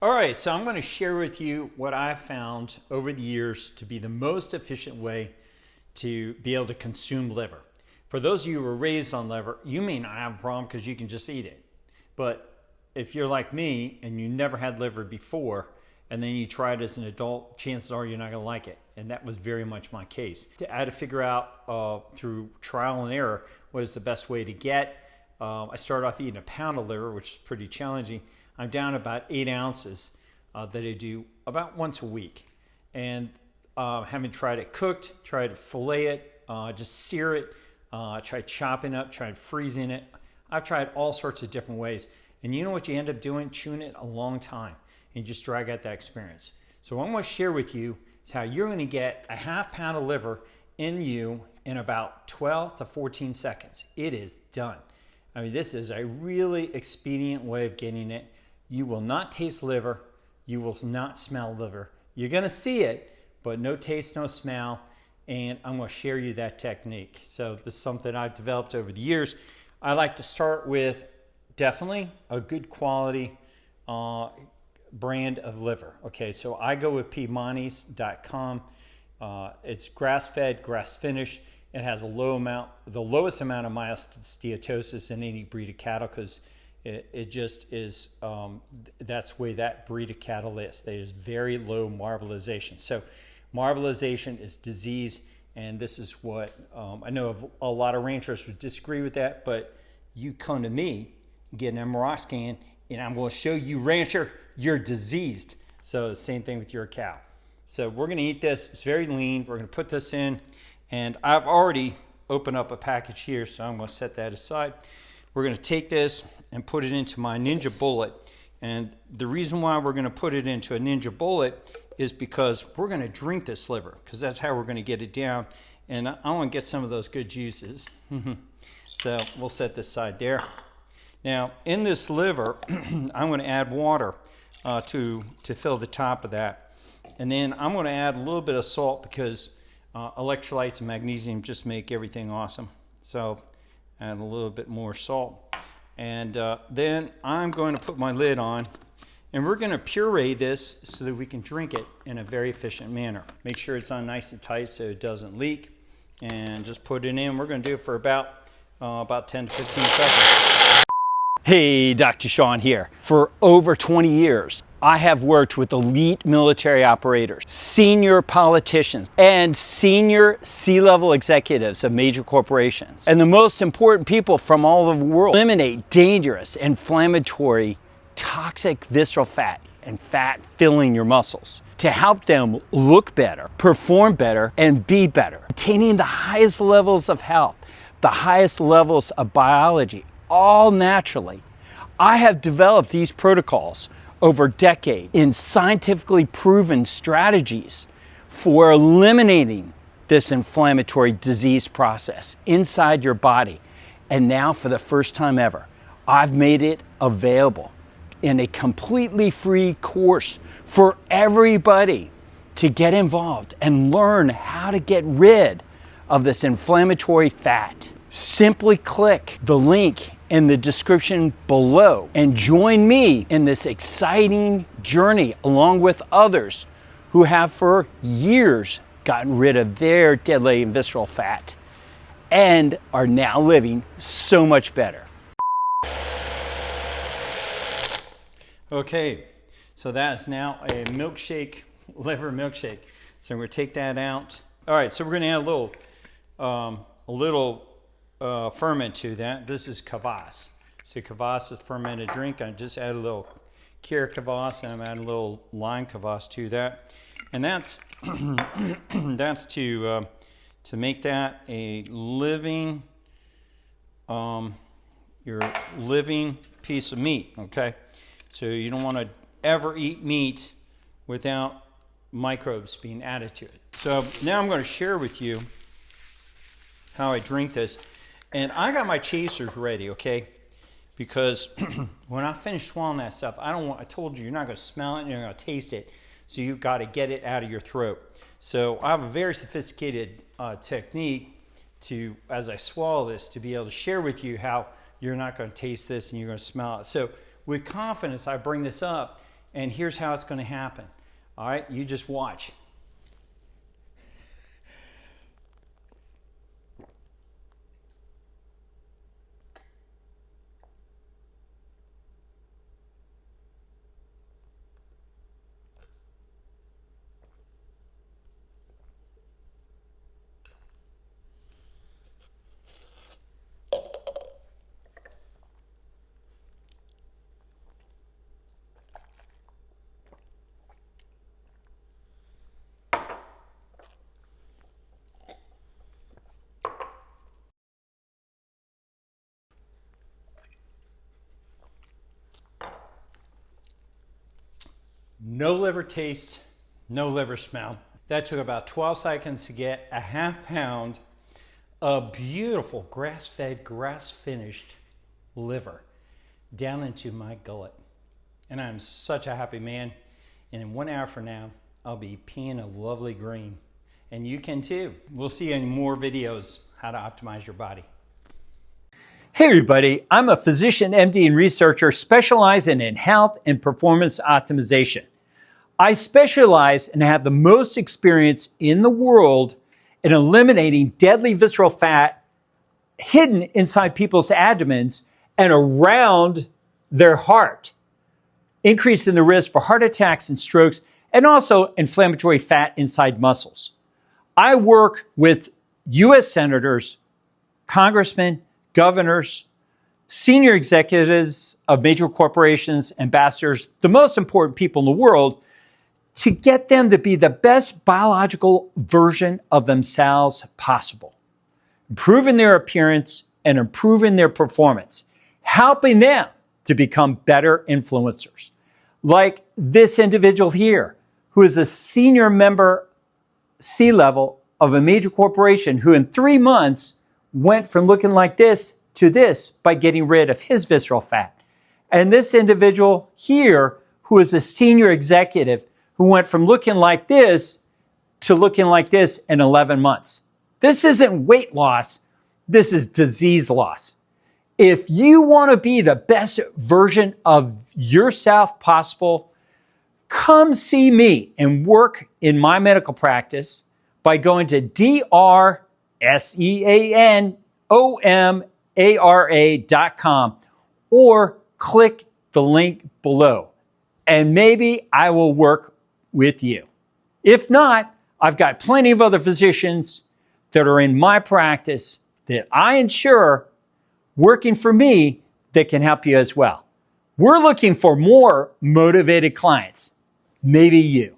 All right, so I'm going to share with you what I found over the years to be the most efficient way to be able to consume liver. For those of you who were raised on liver, you may not have a problem because you can just eat it. But if you're like me and you never had liver before, and then you try it as an adult, chances are you're not going to like it. And that was very much my case. I had to figure out through trial and error what is the best way to get. I started off eating a pound of liver, which is pretty challenging. I'm down about 8 ounces that I do about once a week. And having tried it cooked, tried to fillet it, just sear it, tried chopping up, tried freezing it. I've tried all sorts of different ways. And you know what you end up doing? Chewing it a long time and just drag out that experience. So what I'm going to share with you is how you're going to get a half pound of liver in you in about 12 to 14 seconds. It is done. I mean, this is a really expedient way of getting it. You will not taste liver. You will not smell liver. You're going to see it, but no taste, no smell. And I'm going to share you that technique. So this is something I've developed over the years. I like to start with definitely a good quality brand of liver. Okay, so I go with Piedmontes.com. It's grass-fed, grass-finished. It has the lowest amount of steatosis in any breed of cattle because it just is, that's the way that breed of cattle is. There's very low marbleization. So marbleization is disease, and this is what, I know a lot of ranchers would disagree with that, but you come to me, get an MRI scan, and I'm going to show you, rancher, you're diseased. So the same thing with your cow. So we're going to eat this. It's very lean. We're going to put this in, and I've already opened up a package here, so I'm going to set that aside. We're going to take this and put it into my Ninja Bullet. And the reason why we're going to put it into a Ninja Bullet is because we're going to drink this liver, because that's how we're going to get it down. And I want to get some of those good juices. So we'll set this aside there. Now, in this liver, I'm going to add water to fill the top of that. And then I'm going to add a little bit of salt because electrolytes and magnesium just make everything awesome. So add a little bit more salt. And then I'm going to put my lid on, and we're going to puree this so that we can drink it in a very efficient manner. Make sure it's on nice and tight so it doesn't leak, and just put it in. We're going to do it for about 10 to 15 seconds. Hey, Dr. Sean here. For over 20 years, I have worked with elite military operators, senior politicians, and senior C-level executives of major corporations, and the most important people from all over the world. Eliminate dangerous, inflammatory, toxic visceral fat and fat filling your muscles to help them look better, perform better, and be better. Attaining the highest levels of health, the highest levels of biology, all naturally. I have developed these protocols over decades in scientifically proven strategies for eliminating this inflammatory disease process inside your body. And now, for the first time ever, I've made it available in a completely free course for everybody to get involved and learn how to get rid of this inflammatory fat. Simply click the link in the description below and join me in this exciting journey along with others who have for years gotten rid of their deadly and visceral fat and are now living so much better. Okay, so that is now a milkshake, liver milkshake. So we're going to take that out. All right, so we're going to add a little ferment to that. This is kvass. So kvass is fermented drink. I just add a little Kir kvass, and I'm adding a little lime kvass to that. And that's that's to make that a living your living piece of meat. Okay, so you don't want to ever eat meat without microbes being added to it. So now I'm going to share with you how I drink this. And I got my chasers ready, okay? Because when I finish swallowing that stuff, I told you, you're not going to smell it and you're going to taste it. So you've got to get it out of your throat. So I have a very sophisticated technique to, as I swallow this, to be able to share with you how you're not going to taste this and you're going to smell it. So with confidence, I bring this up And here's how it's going to happen. All right, you just watch. No liver taste, no liver smell. That took about 12 seconds to get a half pound of beautiful grass-fed, grass-finished liver down into my gullet. And I'm such a happy man. And in 1 hour from now, I'll be peeing a lovely green. And you can too. We'll see you in more videos how to optimize your body. Hey everybody, I'm a physician, MD, and researcher specializing in health and performance optimization. I specialize and have the most experience in the world in eliminating deadly visceral fat hidden inside people's abdomens and around their heart, increasing the risk for heart attacks and strokes, and also inflammatory fat inside muscles. I work with U.S. senators, congressmen, governors, senior executives of major corporations, ambassadors, the most important people in the world, to get them to be the best biological version of themselves possible, improving their appearance and improving their performance, helping them to become better influencers. Like this individual here, who is a senior member, C-level of a major corporation, who in 3 months went from looking like this to this by getting rid of his visceral fat. And this individual here, who is a senior executive, who went from looking like this to looking like this in 11 months. This isn't weight loss, this is disease loss. If you want to be the best version of yourself possible, come see me and work in my medical practice by going to drseanomara.com or click the link below, and maybe I will work with you. If not, I've got plenty of other physicians that are in my practice that I ensure working for me that can help you as well. We're looking for more motivated clients, maybe you.